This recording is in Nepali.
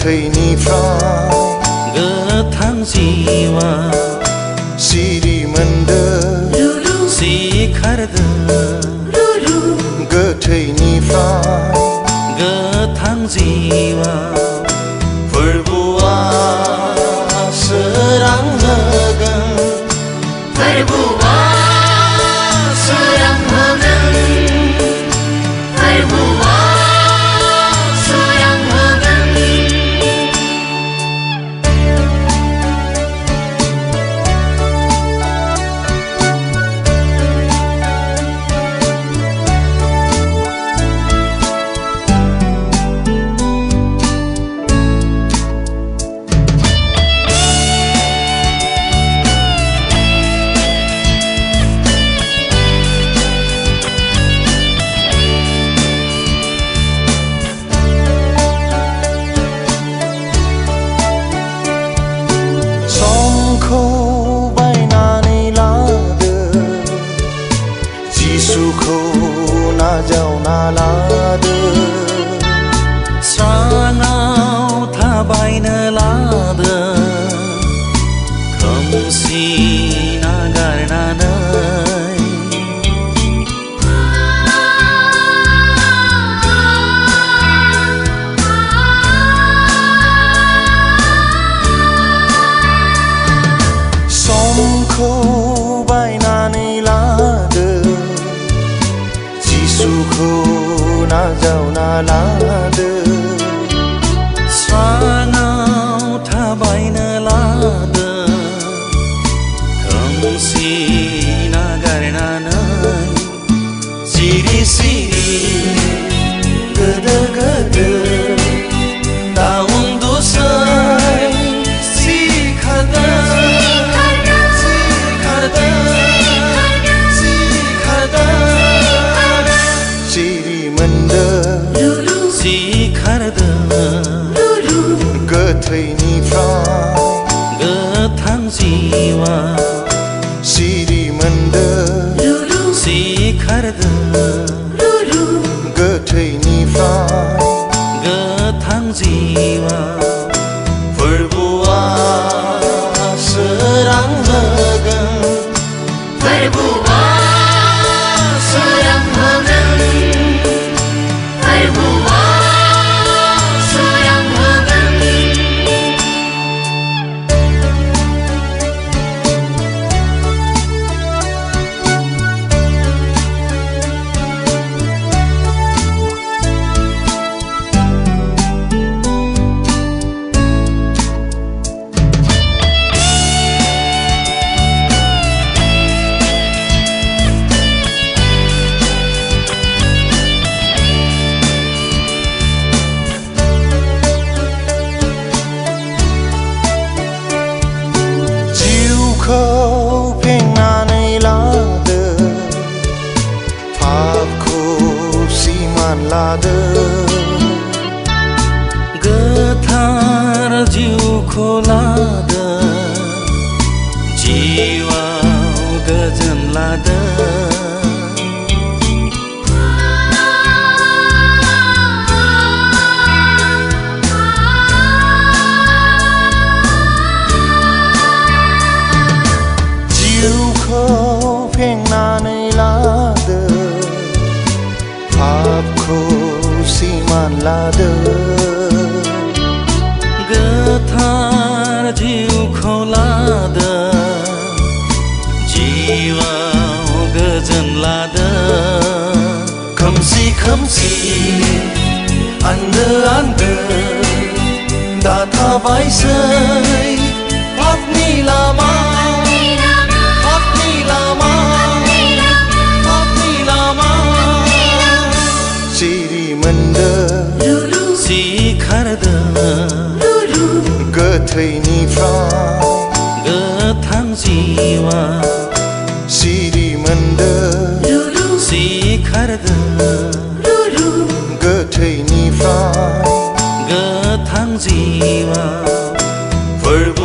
गोथैनिफ्राय गोथां जिवा सिरि मोनदों सिखारदों गोथैनिफ्राय गोथां जिवा फोरबुआ सोरां होगोन फोरबुआ सोरां होगोन फोरबुआ सोरां होगोन समखौ बायनानै लादो जिसुखौ नाजावना लादो स्राङाव थाबायनो लादों खोमसि नागारनानै समखौ बायनानै लादो जिसुखौ नाजावना लादो स्राङाव थाबायनो लादों खोमसि नागारनानै सिरि सिरि गोदो गोदो दा उन्दुसै सिखारदों सिरि मोनदों सिखारदों गोथैनिफ्राय गोथां जिवा सिरि मोनदों सिखारदों गोथैनिफ्राय गोथां जिवा फोरबुआ सोरां होगोन फोरबुआ सोरां होगोन फोरबुआ सोरां होगोन जिउखौ फेंनानै लादो पापखौ सिमान लादो गोथार जिउखौ लादों जिउआव गोजोन लादों जिउखौ फेंनानै लादो पापखौ सिमान लादो गोथार जिउखौ लादों जिउआव गोजोन लादों खोमसि खोमसि आन्दो आन्दो दा थाबायसै पापनि लामा पापनि लामा पापनि लामा सिरि मोनदों सिखारदों गोथैनिफ्राय गोथां जिवा सिरि मोनदों सिखारदों गोथैनिफ्राय गोथां जिवा फोरबु